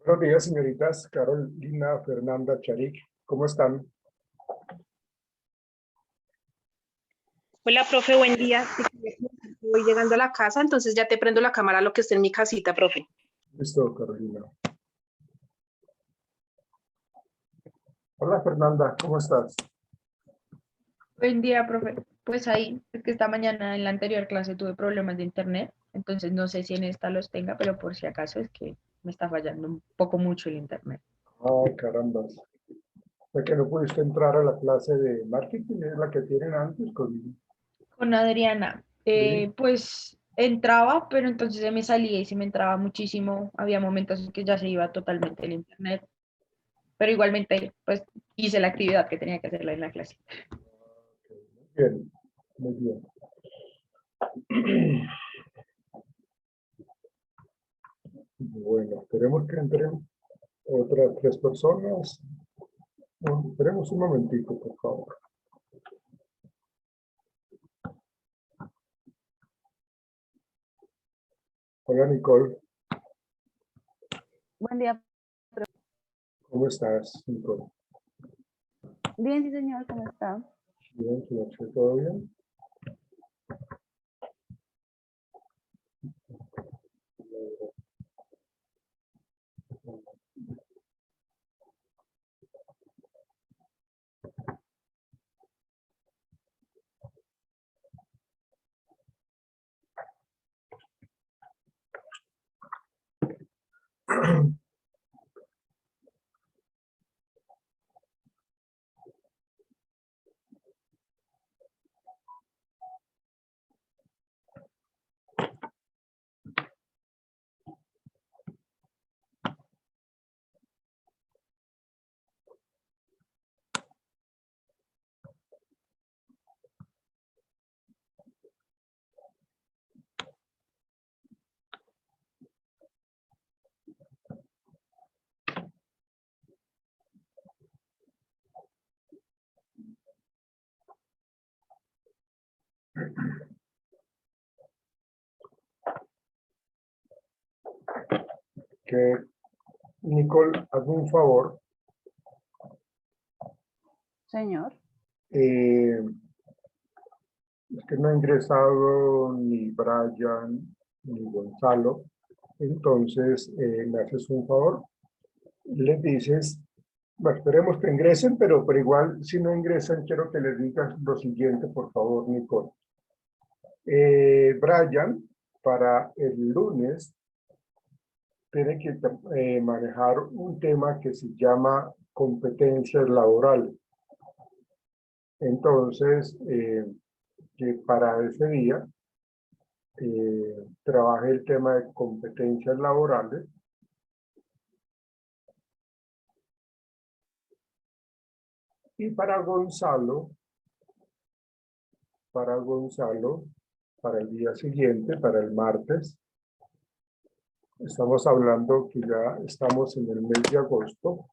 Buenos días, señoritas Carolina, Fernanda, Charik. ¿Cómo están? Hola, profe, buen día. Voy llegando a la casa, entonces ya te prendo la cámara lo que esté en mi casita, profe. Listo, Carolina. Hola, Fernanda, ¿cómo estás? Buen día, profe. Pues ahí, es que esta mañana en la anterior clase tuve problemas de internet, entonces no sé si en esta los tenga, pero por si acaso es que me está fallando un poco mucho el internet. Ay, caramba. Ya que no pudiste entrar a la clase de marketing, es la que tienen antes conmigo. Con Adriana, Sí. pues entraba, pero entonces se me salía y se me entraba muchísimo. Había momentos en que ya se iba totalmente el internet, pero igualmente, pues hice la actividad que tenía que hacerla en la clase. Muy bien, muy bien. Bueno, esperemos que entren otras 3 personas. Bueno, esperemos un momentico, por favor. Hola, Nicole. Buen día. ¿Cómo estás, Nicole? Bien, sí, señor, ¿cómo está? Bien, ¿su noche todo bien? Que Nicole, hazme un favor. Señor. Es que no ha ingresado ni Brian ni Gonzalo. Entonces, me haces un favor. Les dices, bueno, esperemos que ingresen, pero igual, si no ingresan, quiero que les digas lo siguiente, por favor, Nicole. Brian, para el lunes, tiene que manejar un tema que se llama competencias laborales. Entonces, que para ese día trabaje el tema de competencias laborales. Y para Gonzalo, para el día siguiente, para el martes, estamos hablando que ya estamos en el mes de agosto. O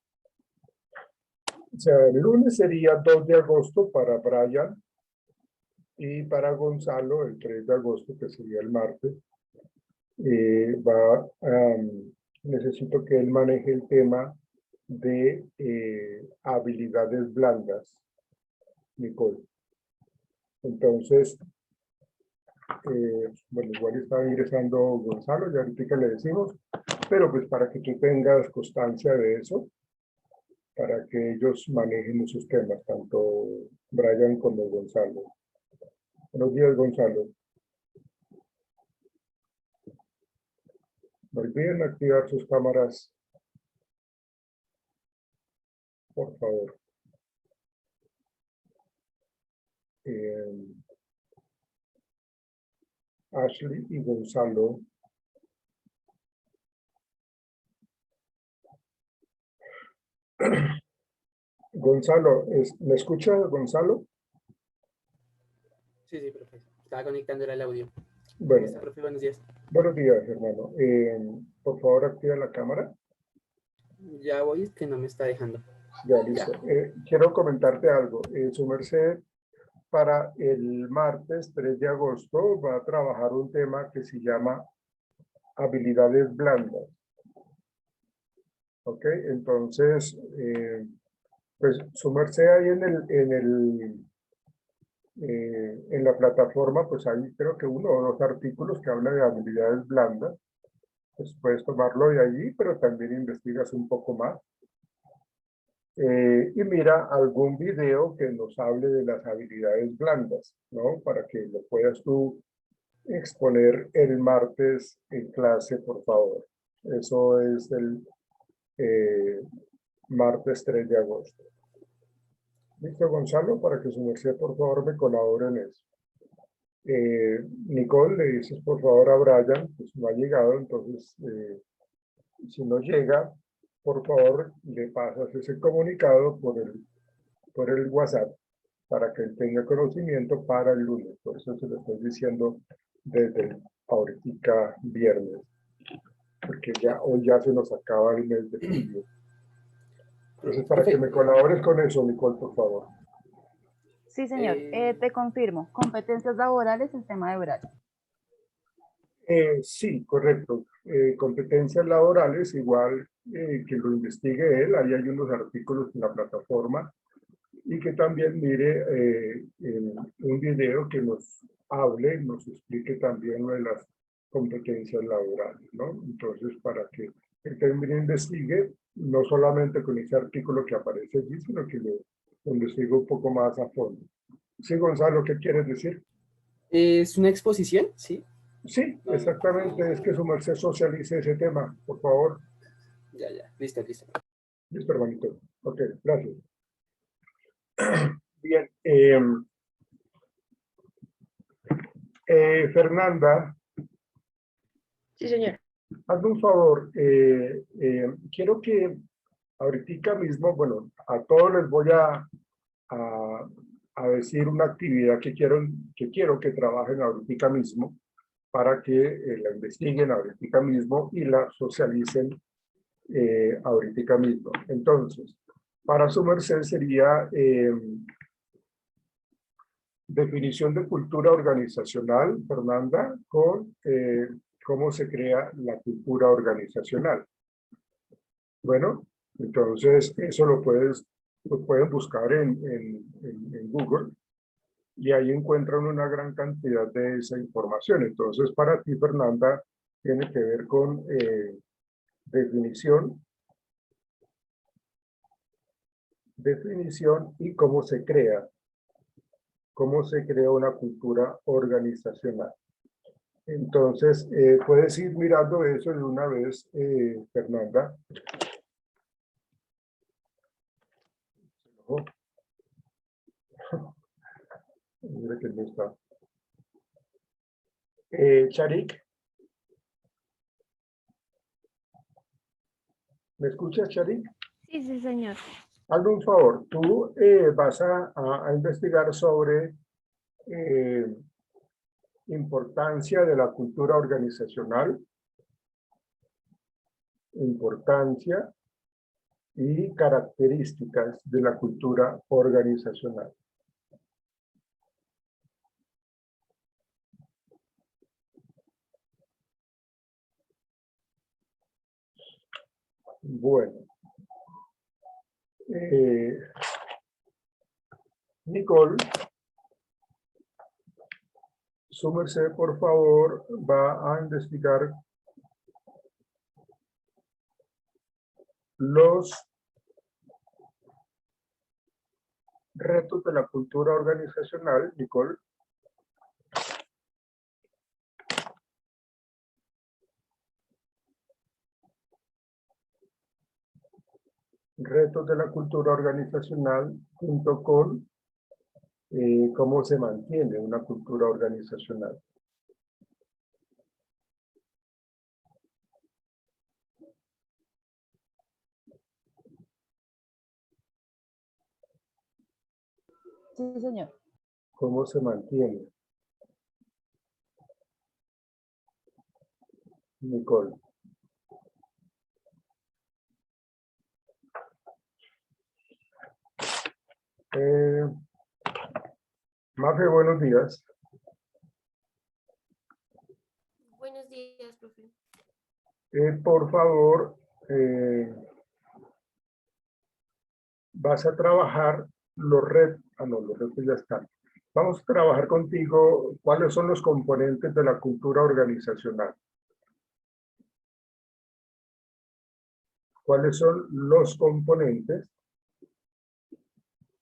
sea, el lunes sería 2 de agosto para Brian y para Gonzalo el 3 de agosto, que sería el martes. Necesito que él maneje el tema de habilidades blandas, Nicole. Entonces, bueno, igual estaba ingresando Gonzalo, ya ahorita le decimos, pero pues para que tú tengas constancia de eso, para que ellos manejen esos temas, tanto Brian como Gonzalo. Buenos días, Gonzalo. No olviden activar sus cámaras, por favor. Ashley y Gonzalo. Gonzalo, ¿me escucha, Gonzalo? Sí, profe. Estaba conectando el audio. Bueno, ¿Está, profe? Buenos días. Buenos días, hermano. Por favor, activa la cámara. Ya voy, es que no me está dejando. Ya, listo. Quiero comentarte algo. Su merced, para el martes 3 de agosto va a trabajar un tema que se llama habilidades blandas. Ok, entonces, pues su merced ahí en la plataforma, pues hay creo que uno o dos artículos que hablan de habilidades blandas. Pues puedes tomarlo de allí, pero también investigas un poco más. Y mira algún video que nos hable de las habilidades blandas, ¿no? Para que lo puedas tú exponer el martes en clase, por favor. Eso es el martes 3 de agosto. ¿Listo, Gonzalo? Para que su merced, por favor, me colabore en eso. Nicole, le dices, por favor, a Brian, pues no ha llegado, entonces, si no llega, por favor, le pasas ese comunicado por el WhatsApp para que él tenga conocimiento para el lunes. Por eso se lo estoy diciendo desde ahorita viernes, porque ya hoy ya se nos acaba el mes de julio. Entonces, para que Profe, me colabores con eso, Nicole, por favor. Sí, señor. Te confirmo. Competencias laborales, el tema de horario. Sí, correcto. Competencias laborales, igual que lo investigue él, ahí hay unos artículos en la plataforma y que también mire un video que nos hable, nos explique también lo de las competencias laborales, ¿no? Entonces, para que él también investigue, no solamente con ese artículo que aparece allí, sino que lo investigue un poco más a fondo. Sí, Gonzalo, ¿qué quieres decir? ¿es una exposición? Sí. Sí, No, exactamente, es que su merced socialice ese tema, por favor. ya, listo, listo. Listo, hermanito. Ok, gracias. Bien, Fernanda, Sí, señor. hazme un favor, quiero que ahorita mismo, bueno, a todos les voy a decir una actividad que quiero que trabajen ahorita mismo para que la investiguen ahorita mismo y la socialicen ahorita mismo. Entonces, para su merced sería definición de cultura organizacional, Fernanda, con cómo se crea la cultura organizacional. Bueno, entonces eso lo pueden buscar en Google y ahí encuentran una gran cantidad de esa información. Entonces, para ti, Fernanda, tiene que ver con definición y cómo se crea una cultura organizacional. Entonces, puedes ir mirando eso de una vez, Fernanda. Oh. Mira que no está. Charik, ¿me escuchas, Charik? Sí, sí, señor. Hazme un favor, tú vas a investigar sobre importancia de la cultura organizacional, importancia y características de la cultura organizacional. Bueno. Nicole, su merced, por favor, va a investigar los retos de la cultura organizacional, Nicole. Retos de la cultura organizacional junto con cómo se mantiene una cultura organizacional. Sí, señor. ¿Cómo se mantiene? Nicole. Mafe, buenos días. Buenos días, profe. Por favor, vas a trabajar los retos. Ah, no, los retos ya están. Vamos a trabajar contigo cuáles son los componentes de la cultura organizacional. ¿Cuáles son los componentes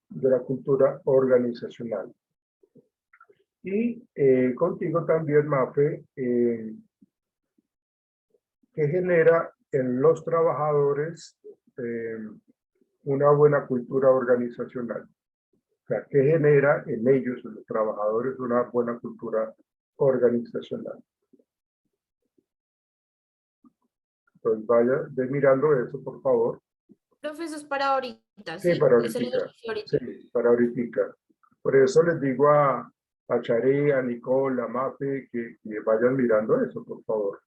de la cultura organizacional? Y contigo también, Mafe, ¿qué genera en los trabajadores una buena cultura organizacional? O sea, ¿qué genera en ellos, en los trabajadores, una buena cultura organizacional? Entonces vaya ve mirando eso, por favor. Profe, eso es para ahorita, Sí, ¿sí? para Es el ahorita. ejercicio ahorita. Sí, para ahorita. Por eso les digo a Charé, a Nicole, a Mafe, que vayan mirando eso, por favor.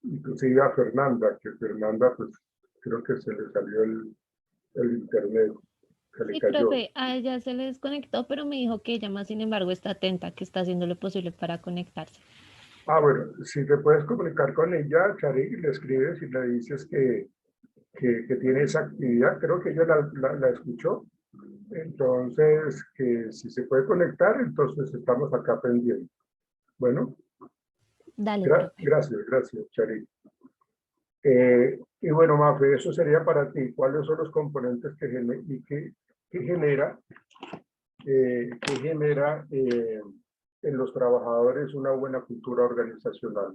Inclusive a Fernanda, que Fernanda, pues, creo que se le salió el internet, se le Sí, cayó. profe, a ella se le desconectó, pero me dijo que ella más, sin embargo, está atenta, que está haciendo lo posible para conectarse. Ah, bueno, si te puedes comunicar con ella, Charé, le escribes y le dices que tiene esa actividad, creo que ella la escuchó. Entonces, que si se puede conectar, entonces estamos acá pendientes. Bueno, Dale, profe. gracias, Charit. Y bueno, Mafe, eso sería para ti. ¿Cuáles son los componentes que genera en los trabajadores una buena cultura organizacional?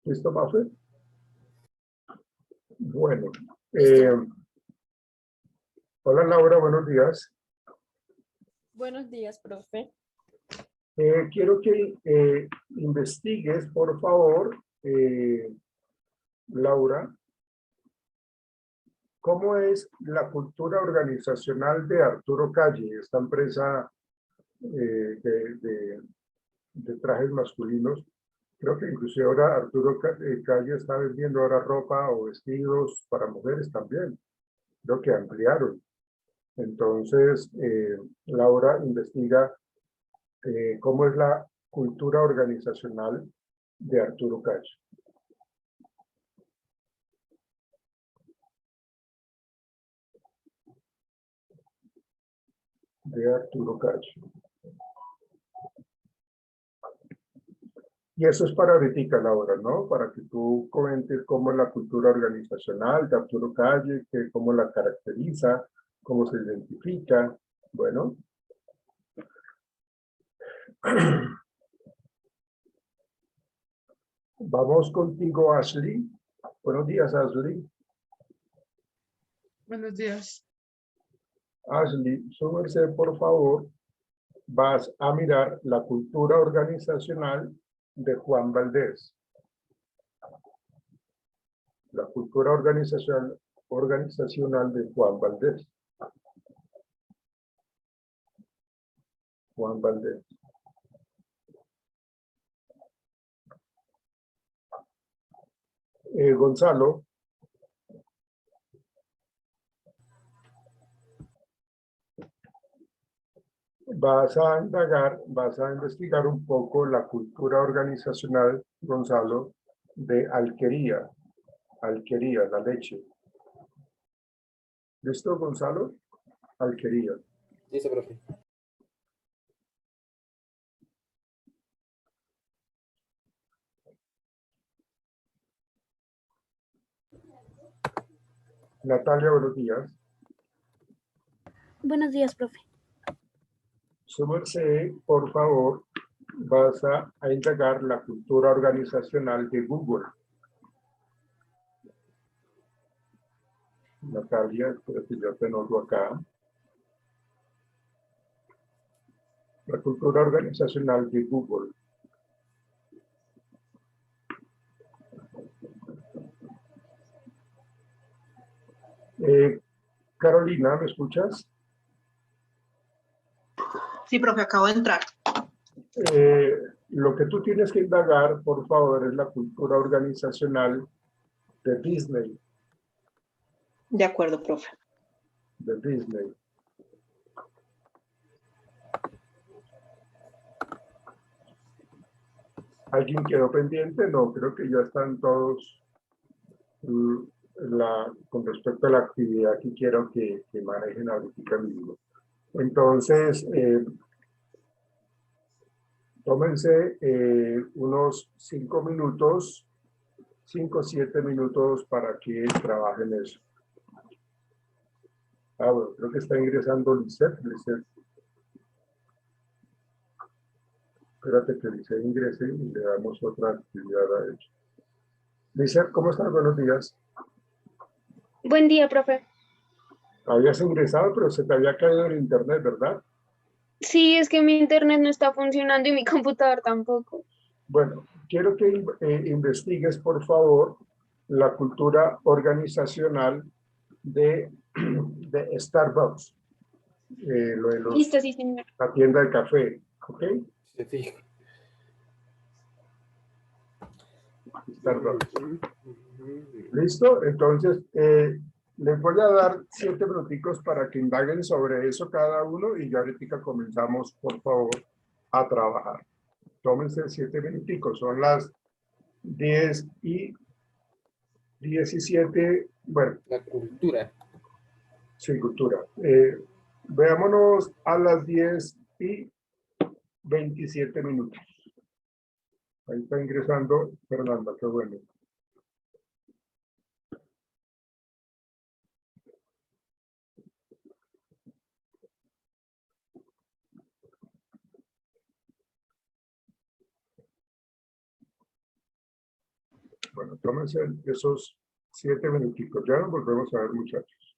¿Listo, Mafe? Bueno. Hola, Laura, buenos días. Buenos días, profe. Quiero que investigues, por favor, Laura, cómo es la cultura organizacional de Arturo Calle, esta empresa de trajes masculinos. Creo que inclusive ahora Arturo Calle está vendiendo ahora ropa o vestidos para mujeres también. Creo que ampliaron. Entonces, Laura investiga cómo es la cultura organizacional de Arturo Calle. De Arturo Calle. Y eso es para ahorita, Laura, ¿no? Para que tú comentes cómo es la cultura organizacional de Arturo Calle, cómo la caracteriza, cómo se identifica. Bueno. Vamos contigo, Ashley. Buenos días, Ashley. Buenos días. Ashley, súbese, por favor. Vas a mirar la cultura organizacional de Juan Valdés. La cultura organizacional de Juan Valdés. Juan Valdés. Gonzalo. Vas a indagar, vas a investigar un poco la cultura organizacional, Gonzalo, de Alquería. Alquería, la leche. ¿Listo, Gonzalo? Alquería. Listo, profe. Natalia, buenos días. Buenos días, profe. Su merced, por favor, vas a indagar la cultura organizacional de Google. Natalia, espero que yo te noto acá. La cultura organizacional de Google. Carolina, ¿me escuchas? Sí, profe, acabo de entrar. Lo que tú tienes que indagar, por favor, es la cultura organizacional de Disney. De acuerdo, profe. De Disney. ¿Alguien quedó pendiente? No, creo que ya están todos con respecto a la actividad que quiero que manejen ahorita mismo. Entonces, tómense unos 5 minutos, 5 o 7 minutos para que trabajen eso. Bueno, creo que está ingresando Lisette. Espérate que Lisette ingrese y le damos otra actividad a ella. Lisette, ¿cómo estás? Buenos días. Buen día, profe. Habías ingresado, pero se te había caído el internet, ¿verdad? Sí, es que mi internet no está funcionando y mi computador tampoco. Bueno, quiero que investigues, por favor, la cultura organizacional de Starbucks, lo de Listo, sí, señor. la tienda de café, ¿ok? Se fija. Starbucks. ¿Listo? Entonces, les voy a dar 7 minuticos para que indaguen sobre eso cada uno y ya ahorita comenzamos, por favor, a trabajar. Tómense 7 minuticos, son las 10:17, bueno. La cultura. Sí, cultura. Veámonos a las 10:27. Ahí está ingresando Fernanda, qué bueno. Bueno, tómense esos 7 minuticos. Ya nos volvemos a ver, muchachos.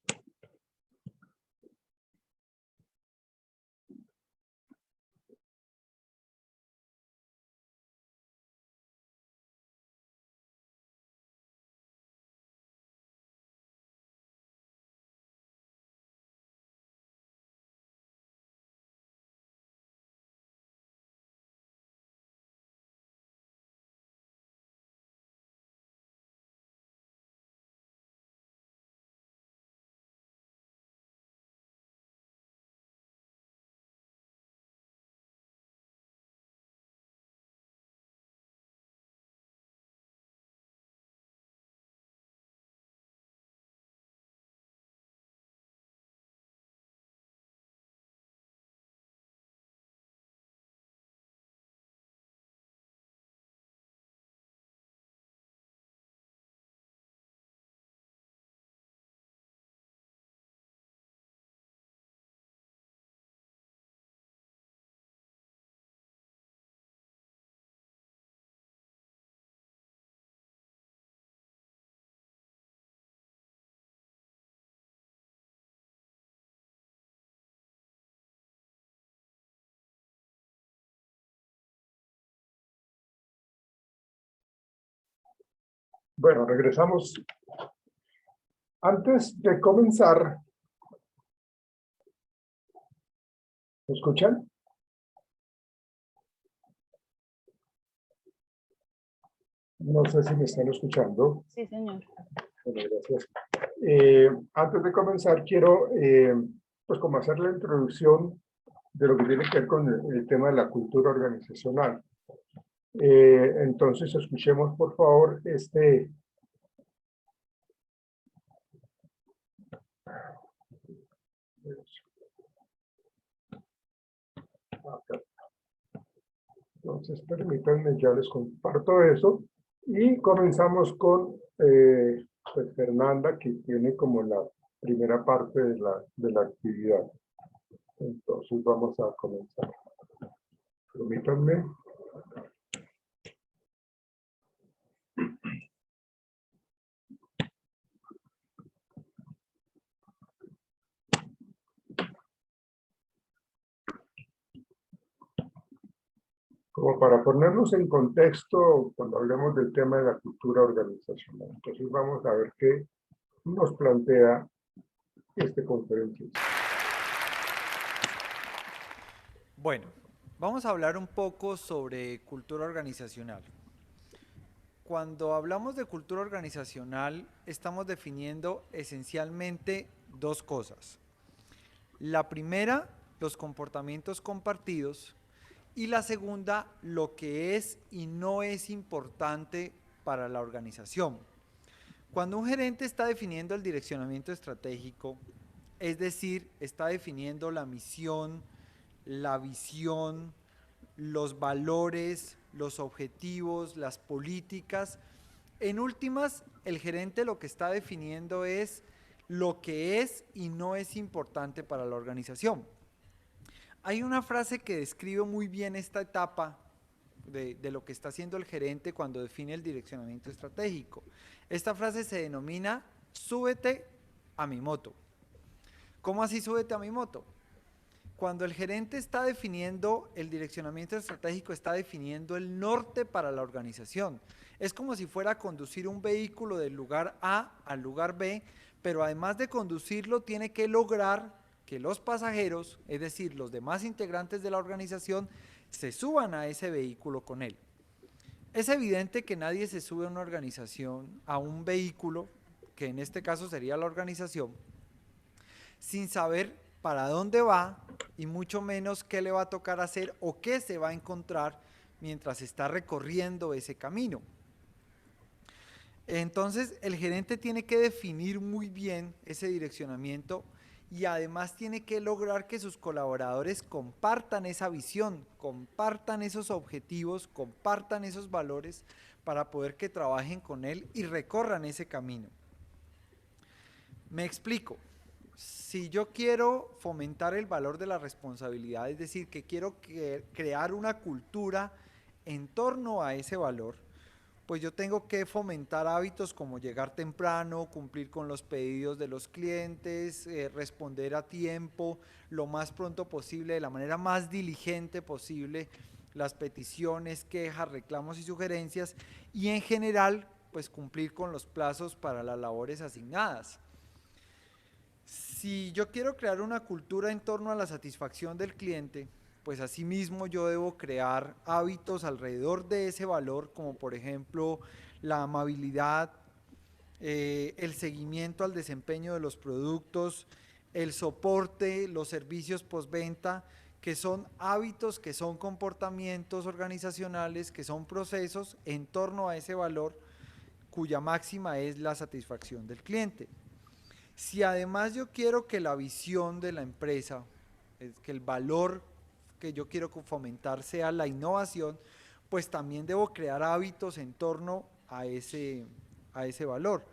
Bueno, regresamos. Antes de comenzar, ¿me escuchan? No sé si me están escuchando. Sí, señor. Bueno, gracias. Antes de comenzar, quiero pues como hacer la introducción de lo que tiene que ver con el tema de la cultura organizacional. Entonces, escuchemos por favor Entonces, permítanme, ya les comparto eso. Y comenzamos con pues, Fernanda, que tiene como la primera parte de la actividad. Entonces, vamos a comenzar. Permítanme. Como para ponernos en contexto cuando hablemos del tema de la cultura organizacional. Entonces vamos a ver qué nos plantea este conferencia. Bueno, vamos a hablar un poco sobre cultura organizacional. Cuando hablamos de cultura organizacional, estamos definiendo esencialmente dos cosas. La primera, los comportamientos compartidos, y la segunda, lo que es y no es importante para la organización. Cuando un gerente está definiendo el direccionamiento estratégico, es decir, está definiendo la misión, la visión, los valores, los objetivos, las políticas, en últimas, el gerente lo que está definiendo es lo que es y no es importante para la organización. Hay una frase que describe muy bien esta etapa de lo que está haciendo el gerente cuando define el direccionamiento estratégico. Esta frase se denomina súbete a mi moto. ¿Cómo así súbete a mi moto? Cuando el gerente está definiendo el direccionamiento estratégico, está definiendo el norte para la organización. Es como si fuera a conducir un vehículo del lugar A al lugar B, pero además de conducirlo, tiene que lograr que los pasajeros, es decir, los demás integrantes de la organización, se suban a ese vehículo con él. Es evidente que nadie se sube a una organización, a un vehículo, que en este caso sería la organización, sin saber para dónde va y mucho menos qué le va a tocar hacer o qué se va a encontrar mientras está recorriendo ese camino. Entonces, el gerente tiene que definir muy bien ese direccionamiento y además tiene que lograr que sus colaboradores compartan esa visión, compartan esos objetivos, compartan esos valores para poder que trabajen con él y recorran ese camino. Me explico. Si yo quiero fomentar el valor de la responsabilidad, es decir, que quiero crear una cultura en torno a ese valor, pues yo tengo que fomentar hábitos como llegar temprano, cumplir con los pedidos de los clientes, responder a tiempo, lo más pronto posible, de la manera más diligente posible, las peticiones, quejas, reclamos y sugerencias, y en general, pues cumplir con los plazos para las labores asignadas. Si yo quiero crear una cultura en torno a la satisfacción del cliente, pues asimismo yo debo crear hábitos alrededor de ese valor, como por ejemplo la amabilidad, el seguimiento al desempeño de los productos, el soporte, los servicios postventa, que son hábitos, que son comportamientos organizacionales, que son procesos en torno a ese valor cuya máxima es la satisfacción del cliente. Si además yo quiero que la visión de la empresa, que el valor que yo quiero fomentar sea la innovación, pues también debo crear hábitos en torno a ese valor.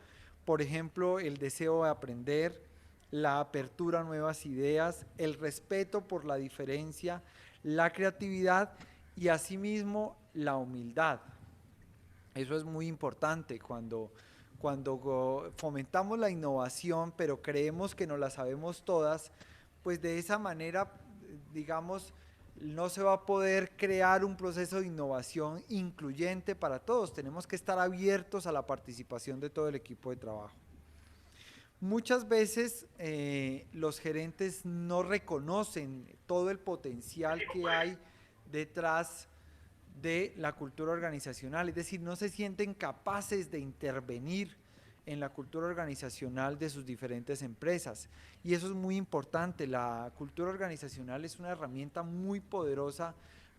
Por ejemplo, el deseo de aprender, la apertura a nuevas ideas, el respeto por la diferencia, la creatividad y asimismo la humildad. Eso es muy importante cuando fomentamos la innovación, pero creemos que no la sabemos todas, pues de esa manera, digamos, no se va a poder crear un proceso de innovación incluyente para todos. Tenemos que estar abiertos a la participación de todo el equipo de trabajo. Muchas veces los gerentes no reconocen todo el potencial que hay detrás de la cultura organizacional, es decir, no se sienten capaces de intervenir en la cultura organizacional de sus diferentes empresas. Y eso es muy importante. La cultura organizacional es una herramienta muy poderosa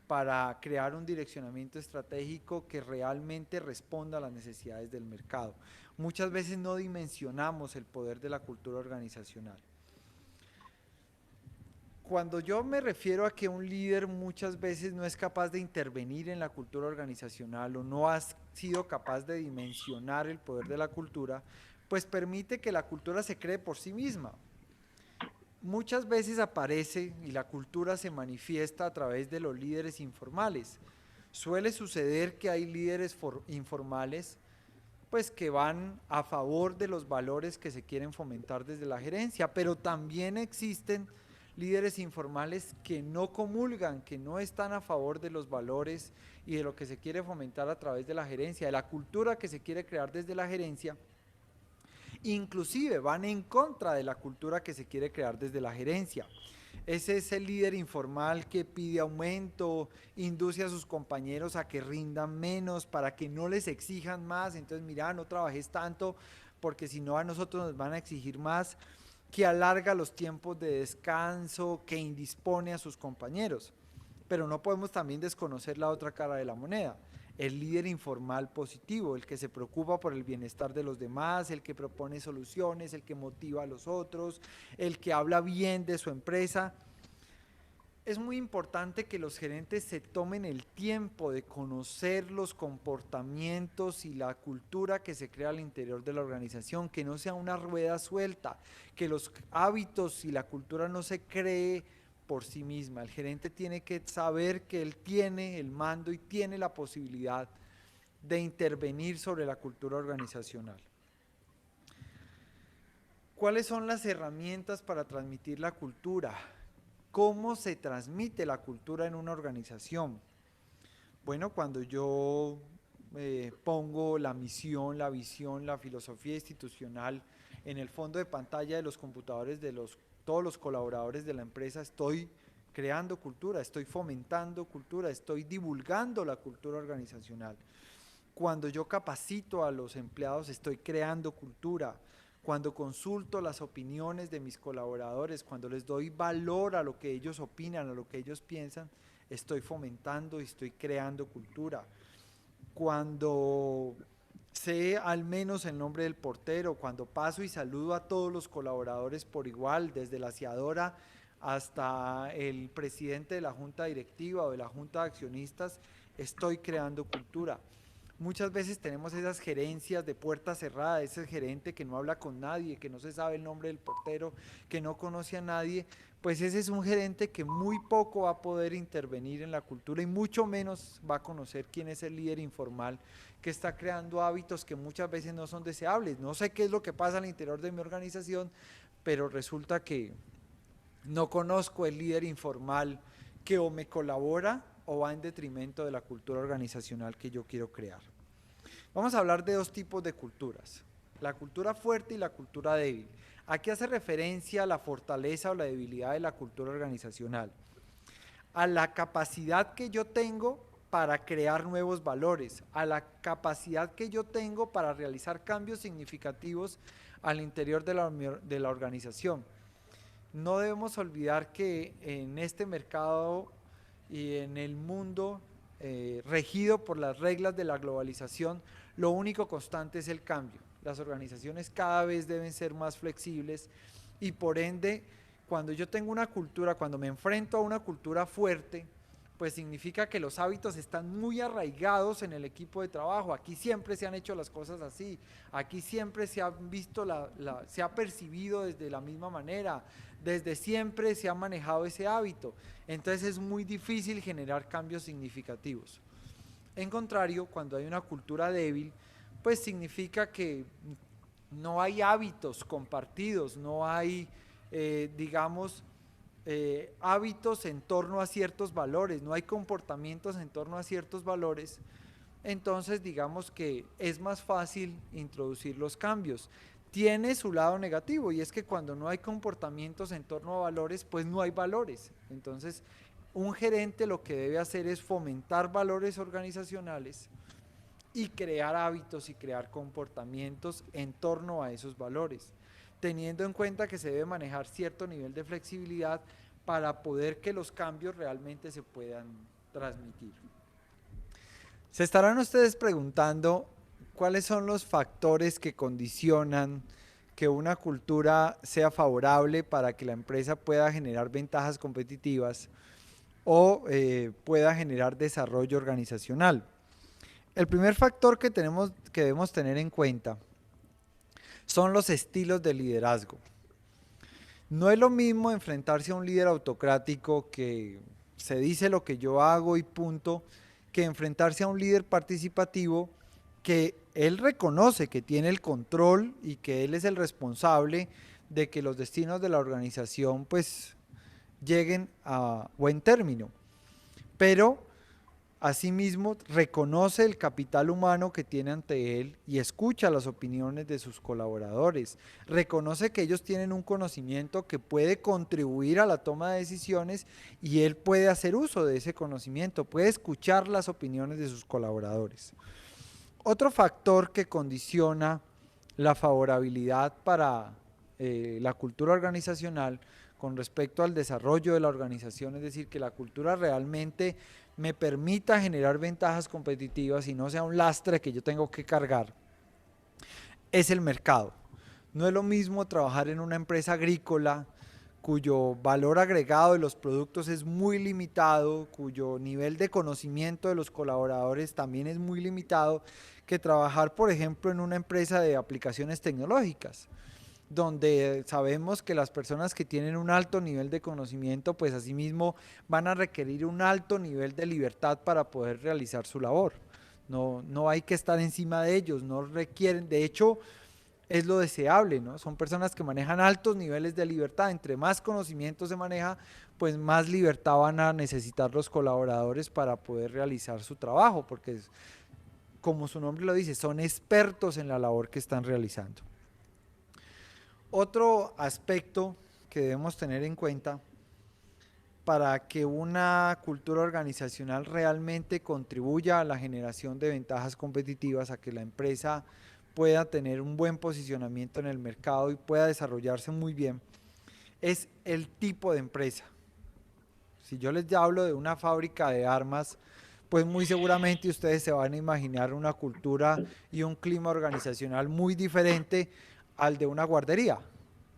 para crear un direccionamiento estratégico que realmente responda a las necesidades del mercado. Muchas veces no dimensionamos el poder de la cultura organizacional. Cuando yo me refiero a que un líder muchas veces no es capaz de intervenir en la cultura organizacional o no ha sido capaz de dimensionar el poder de la cultura, pues permite que la cultura se cree por sí misma. Muchas veces aparece y la cultura se manifiesta a través de los líderes informales. Suele suceder que hay líderes informales pues que van a favor de los valores que se quieren fomentar desde la gerencia, pero también existen líderes informales que no comulgan, que no están a favor de los valores y de lo que se quiere fomentar a través de la gerencia, de la cultura que se quiere crear desde la gerencia, inclusive van en contra de la cultura que se quiere crear desde la gerencia. Ese es el líder informal que pide aumento, induce a sus compañeros a que rindan menos para que no les exijan más, entonces mira, no trabajes tanto porque si no a nosotros nos van a exigir más, que alarga los tiempos de descanso, que indispone a sus compañeros. Pero no podemos también desconocer la otra cara de la moneda. el líder informal positivo, el que se preocupa por el bienestar de los demás, el que propone soluciones, el que motiva a los otros, el que habla bien de su empresa. Es muy importante que los gerentes se tomen el tiempo de conocer los comportamientos y la cultura que se crea al interior de la organización, que no sea una rueda suelta, que los hábitos y la cultura no se cree por sí misma. El gerente tiene que saber que él tiene el mando y tiene la posibilidad de intervenir sobre la cultura organizacional. ¿Cuáles son las herramientas para transmitir la cultura? ¿Cómo se transmite la cultura en una organización? Bueno, cuando yo pongo la misión, la visión, la filosofía institucional en el fondo de pantalla de los computadores de todos los colaboradores de la empresa, estoy creando cultura, estoy fomentando cultura, estoy divulgando la cultura organizacional. Cuando yo capacito a los empleados, estoy creando cultura. Cuando consulto las opiniones de mis colaboradores, cuando les doy valor a lo que ellos opinan, a lo que ellos piensan, estoy fomentando y estoy creando cultura. Cuando sé al menos el nombre del portero, cuando paso y saludo a todos los colaboradores por igual, desde la aseadora hasta el presidente de la junta directiva o de la junta de accionistas, estoy creando cultura. Muchas veces tenemos esas gerencias de puerta cerrada, ese gerente que no habla con nadie, que no se sabe el nombre del portero, que no conoce a nadie, pues ese es un gerente que muy poco va a poder intervenir en la cultura y mucho menos va a conocer quién es el líder informal que está creando hábitos que muchas veces no son deseables. No sé qué es lo que pasa al interior de mi organización, pero resulta que no conozco el líder informal que o me colabora o va en detrimento de la cultura organizacional que yo quiero crear. Vamos a hablar de dos tipos de culturas, la cultura fuerte y la cultura débil. ¿A qué hace referencia la fortaleza o la debilidad de la cultura organizacional? A la capacidad que yo tengo para crear nuevos valores, a la capacidad que yo tengo para realizar cambios significativos al interior de la organización. No debemos olvidar que en este mercado y en el mundo regido por las reglas de la globalización, lo único constante es el cambio. Las organizaciones cada vez deben ser más flexibles y por ende, cuando yo tengo una cultura, cuando me enfrento a una cultura fuerte, pues significa que los hábitos están muy arraigados en el equipo de trabajo. Aquí siempre se han hecho las cosas así, aquí siempre se ha visto, se ha percibido desde la misma manera, desde siempre se ha manejado ese hábito. Entonces es muy difícil generar cambios significativos. En contrario, cuando hay una cultura débil, pues significa que no hay hábitos compartidos, no hay, hábitos en torno a ciertos valores, no hay comportamientos en torno a ciertos valores, entonces digamos que es más fácil introducir los cambios. Tiene su lado negativo y es que cuando no hay comportamientos en torno a valores, pues no hay valores. Entonces, un gerente lo que debe hacer es fomentar valores organizacionales y crear hábitos y crear comportamientos en torno a esos valores, teniendo en cuenta que se debe manejar cierto nivel de flexibilidad para poder que los cambios realmente se puedan transmitir. Se estarán ustedes preguntando cuáles son los factores que condicionan que una cultura sea favorable para que la empresa pueda generar ventajas competitivas o pueda generar desarrollo organizacional. El primer factor que debemos tener en cuenta son los estilos de liderazgo. No es lo mismo enfrentarse a un líder autocrático que se dice lo que yo hago y punto, que enfrentarse a un líder participativo que él reconoce que tiene el control y que él es el responsable de que los destinos de la organización pues lleguen a buen término, pero asimismo reconoce el capital humano que tiene ante él y escucha las opiniones de sus colaboradores, reconoce que ellos tienen un conocimiento que puede contribuir a la toma de decisiones y él puede hacer uso de ese conocimiento, puede escuchar las opiniones de sus colaboradores. Otro factor que condiciona la favorabilidad para la cultura organizacional con respecto al desarrollo de la organización, es decir, que la cultura realmente me permita generar ventajas competitivas y no sea un lastre que yo tengo que cargar, es el mercado. No es lo mismo trabajar en una empresa agrícola cuyo valor agregado de los productos es muy limitado, cuyo nivel de conocimiento de los colaboradores también es muy limitado, que trabajar, por ejemplo, en una empresa de aplicaciones tecnológicas, donde sabemos que las personas que tienen un alto nivel de conocimiento, pues asimismo van a requerir un alto nivel de libertad para poder realizar su labor. No hay que estar encima de ellos, no requieren, de hecho, es lo deseable, ¿no? Son personas que manejan altos niveles de libertad. Entre más conocimiento se maneja, pues más libertad van a necesitar los colaboradores para poder realizar su trabajo, porque como su nombre lo dice, son expertos en la labor que están realizando. Otro aspecto que debemos tener en cuenta para que una cultura organizacional realmente contribuya a la generación de ventajas competitivas, a que la empresa pueda tener un buen posicionamiento en el mercado y pueda desarrollarse muy bien, es el tipo de empresa. Si yo les hablo de una fábrica de armas, pues muy seguramente ustedes se van a imaginar una cultura y un clima organizacional muy diferente al de una guardería.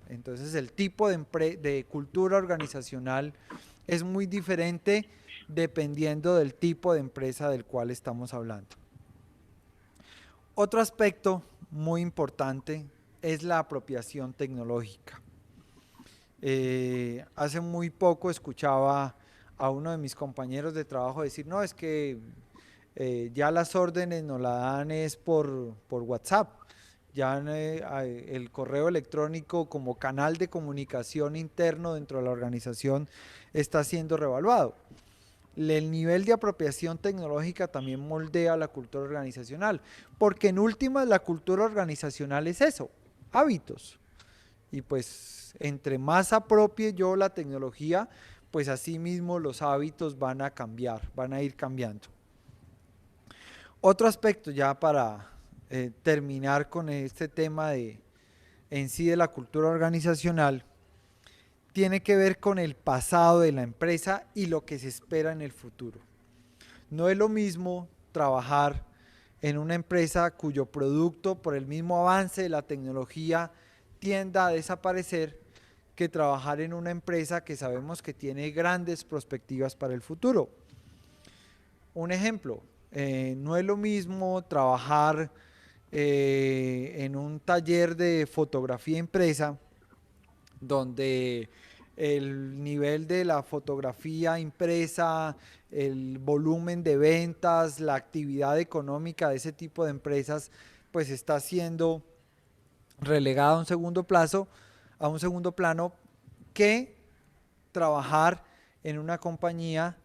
Entonces el tipo de cultura organizacional es muy diferente dependiendo del tipo de empresa del cual estamos hablando. Otro aspecto muy importante es la apropiación tecnológica. Hace muy poco escuchaba a uno de mis compañeros de trabajo decir, no, es que ya las órdenes nos las dan es por WhatsApp, ya el correo electrónico como canal de comunicación interno dentro de la organización está siendo revaluado. El nivel de apropiación tecnológica también moldea la cultura organizacional, porque en últimas la cultura organizacional es eso, hábitos. Y pues entre más apropie yo la tecnología, pues así mismo los hábitos van a cambiar, van a ir cambiando. Otro aspecto ya para terminar con este tema en sí de la cultura organizacional, tiene que ver con el pasado de la empresa y lo que se espera en el futuro. No es lo mismo trabajar en una empresa cuyo producto por el mismo avance de la tecnología tienda a desaparecer que trabajar en una empresa que sabemos que tiene grandes perspectivas para el futuro. Un ejemplo, no es lo mismo trabajar en un taller de fotografía impresa donde el nivel de la fotografía impresa, el volumen de ventas, la actividad económica de ese tipo de empresas, pues está siendo relegada a un segundo plano que trabajar en una compañía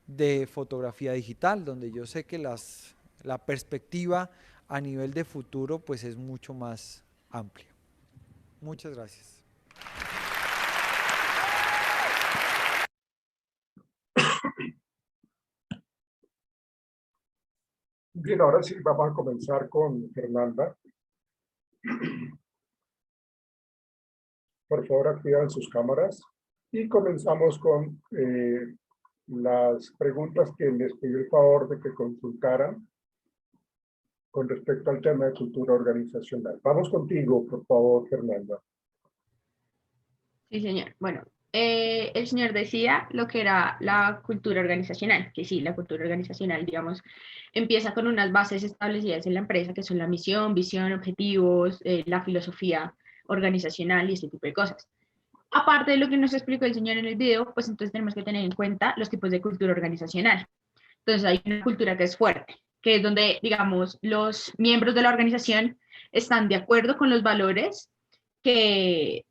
de fotografía digital, donde yo sé que la perspectiva a nivel de futuro pues es mucho más amplia. Muchas gracias. Bien, ahora sí vamos a comenzar con Fernanda. Por favor, activen sus cámaras y comenzamos con las preguntas que les pidió el favor de que consultaran con respecto al tema de cultura organizacional. Vamos contigo, por favor, Fernanda. Sí, señor. Bueno, el señor decía lo que era la cultura organizacional, que sí, la cultura organizacional, digamos, empieza con unas bases establecidas en la empresa, que son la misión, visión, objetivos, la filosofía organizacional y este tipo de cosas. Aparte de lo que nos explicó el señor en el video, pues entonces tenemos que tener en cuenta los tipos de cultura organizacional. Entonces hay una cultura que es fuerte, que es donde, digamos, los miembros de la organización están de acuerdo con los valores que,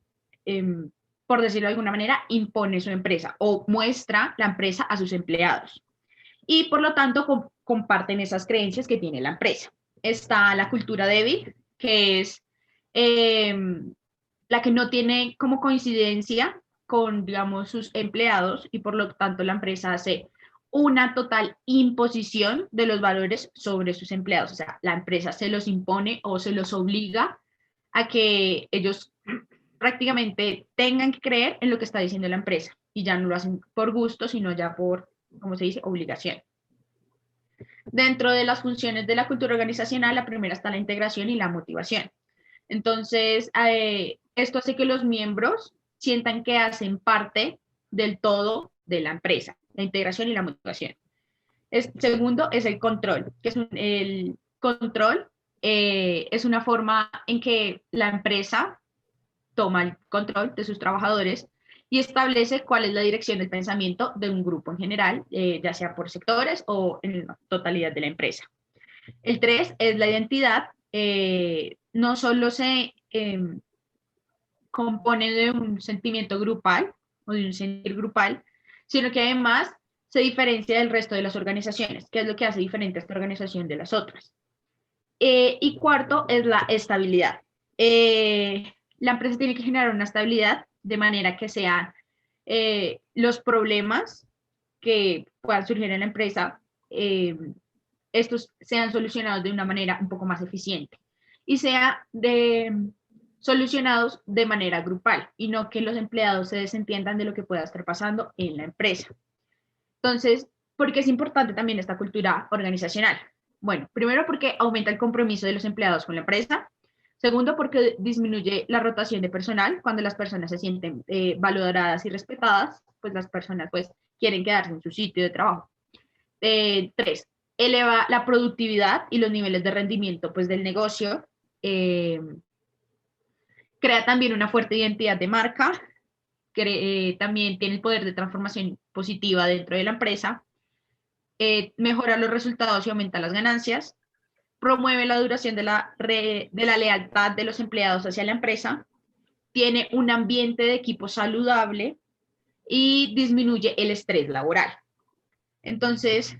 por decirlo de alguna manera, impone su empresa o muestra la empresa a sus empleados. Y por lo tanto comparten esas creencias que tiene la empresa. Está la cultura débil, que es la que no tiene como coincidencia con, digamos, sus empleados y por lo tanto la empresa hace una total imposición de los valores sobre sus empleados. O sea, la empresa se los impone o se los obliga a que ellos prácticamente tengan que creer en lo que está diciendo la empresa y ya no lo hacen por gusto, sino ya por como se dice, obligación. Dentro de las funciones de la cultura organizacional, la primera está la integración y la motivación. Entonces, esto hace que los miembros sientan que hacen parte del todo de la empresa, la integración y la motivación. Segundo es el control, que es el control es una forma en que la empresa toma el control de sus trabajadores y establece cuál es la dirección del pensamiento de un grupo en general, ya sea por sectores o en la totalidad de la empresa. El 3 es la identidad. No solo se compone de un sentimiento grupal o de un sentir grupal, sino que además se diferencia del resto de las organizaciones, que es lo que hace diferente a esta organización de las otras. Y cuarto es la estabilidad. La empresa tiene que generar una estabilidad de manera que sean los problemas que puedan surgir en la empresa, estos sean solucionados de una manera un poco más eficiente y solucionados de manera grupal y no que los empleados se desentiendan de lo que pueda estar pasando en la empresa. Entonces, ¿por qué es importante también esta cultura organizacional? Bueno, primero porque aumenta el compromiso de los empleados con la empresa. Segundo, porque disminuye la rotación de personal. Cuando las personas se sienten valoradas y respetadas, pues las personas pues quieren quedarse en su sitio de trabajo. 3, eleva la productividad y los niveles de rendimiento pues del negocio. Crea también una fuerte identidad de marca. También tiene el poder de transformación positiva dentro de la empresa. Mejora los resultados y aumenta las ganancias. Promueve la duración de la lealtad de los empleados hacia la empresa. Tiene un ambiente de equipo saludable y disminuye el estrés laboral. Entonces,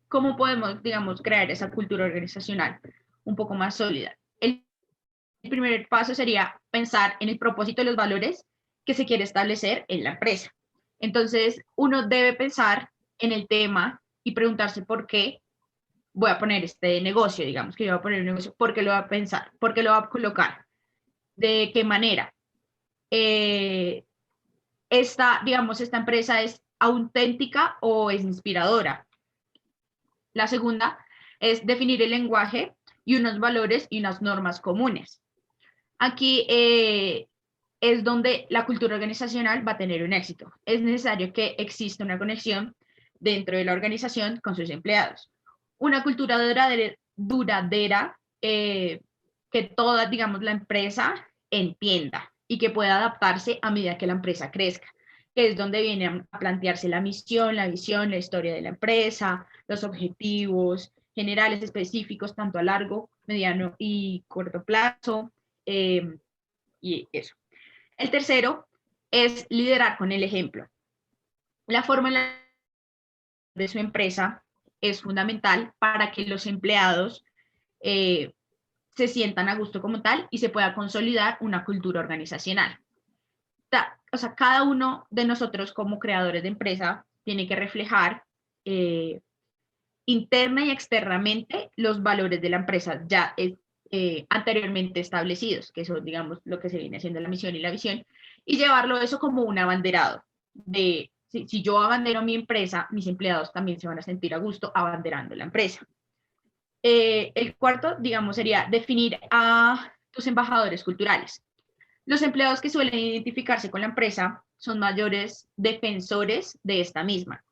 ¿cómo podemos, digamos, crear esa cultura organizacional un poco más sólida? El primer paso sería pensar en el propósito y los valores que se quiere establecer en la empresa. Entonces, uno debe pensar en el tema y preguntarse por qué voy a poner este negocio, digamos que yo voy a poner un negocio, ¿por qué lo va a pensar? ¿Por qué lo va a colocar? ¿De qué manera? Esta empresa es auténtica o es inspiradora. La segunda es definir el lenguaje y unos valores y unas normas comunes. Aquí es donde la cultura organizacional va a tener un éxito. Es necesario que exista una conexión dentro de la organización con sus empleados. Una cultura duradera que toda, digamos, la empresa entienda y que pueda adaptarse a medida que la empresa crezca, que es donde viene a plantearse la misión, la visión, la historia de la empresa, los objetivos generales específicos, tanto a largo, mediano y corto plazo, y eso. El tercero es liderar con el ejemplo. La forma en la de su empresa es fundamental para que los empleados se sientan a gusto como tal y se pueda consolidar una cultura organizacional. O sea, cada uno de nosotros como creadores de empresa tiene que reflejar interna y externamente los valores de la empresa ya anteriormente establecidos, que son, digamos, lo que se viene haciendo la misión y la visión, y llevarlo eso como un abanderado. Si yo abandero mi empresa, mis empleados también se van a sentir a gusto abanderando la empresa. El cuarto, digamos, sería definir a tus embajadores culturales. Los empleados que suelen identificarse con la empresa son mayores defensores de esta misma,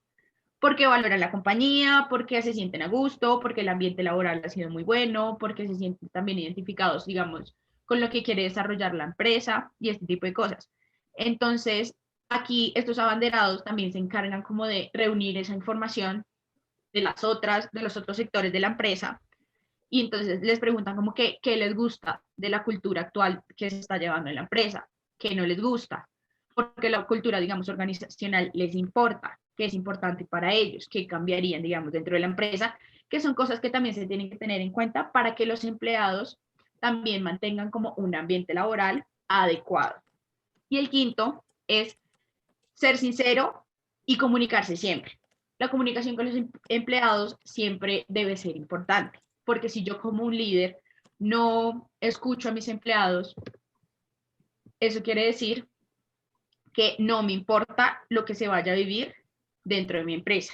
porque valoran la compañía, porque se sienten a gusto, porque el ambiente laboral ha sido muy bueno, porque se sienten también identificados, digamos, con lo que quiere desarrollar la empresa y este tipo de cosas. Entonces, aquí estos abanderados también se encargan como de reunir esa información de los otros sectores de la empresa, y entonces les preguntan como qué les gusta de la cultura actual que se está llevando en la empresa, qué no les gusta, porque la cultura, digamos, organizacional les importa, qué es importante para ellos, qué cambiarían, digamos, dentro de la empresa, que son cosas que también se tienen que tener en cuenta para que los empleados también mantengan como un ambiente laboral adecuado. Y el quinto es ser sincero y comunicarse siempre. La comunicación con los empleados siempre debe ser importante, porque si yo como un líder no escucho a mis empleados, eso quiere decir que no me importa lo que se vaya a vivir dentro de mi empresa.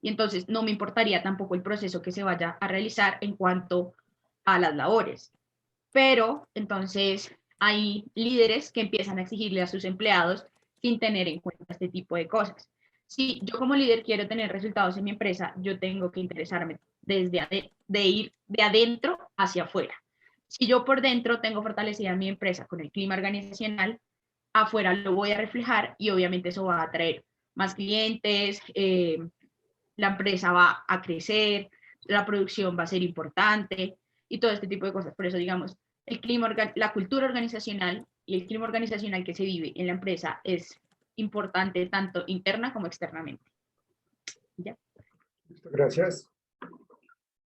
Y entonces no me importaría tampoco el proceso que se vaya a realizar en cuanto a las labores. Pero entonces hay líderes que empiezan a exigirle a sus empleados sin tener en cuenta este tipo de cosas. Si yo como líder quiero tener resultados en mi empresa, yo tengo que interesarme de ir de adentro hacia afuera. Si yo por dentro tengo fortalecida mi empresa con el clima organizacional, afuera lo voy a reflejar y obviamente eso va a atraer más clientes, la empresa va a crecer, la producción va a ser importante y todo este tipo de cosas. Por eso, digamos, el clima, la cultura organizacional y el clima organizacional que se vive en la empresa es importante tanto interna como externamente. ¿Ya? Listo, gracias.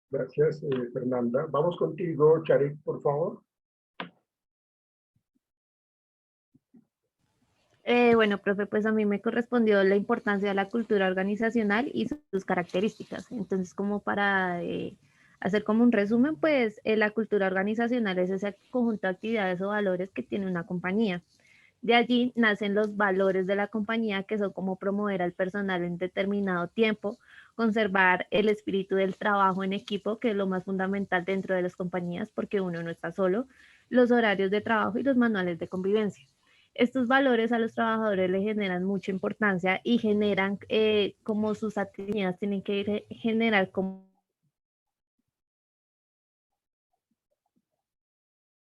Gracias, Fernanda. Vamos contigo, Charik, por favor. Bueno, profe, pues a mí me correspondió la importancia de la cultura organizacional y sus características. Entonces, como para hacer como un resumen, pues la cultura organizacional es ese conjunto de actividades o valores que tiene una compañía. De allí nacen los valores de la compañía, que son como promover al personal en determinado tiempo, conservar el espíritu del trabajo en equipo, que es lo más fundamental dentro de las compañías, porque uno no está solo, los horarios de trabajo y los manuales de convivencia. Estos valores a los trabajadores le generan mucha importancia y generan como sus actividades tienen que generar como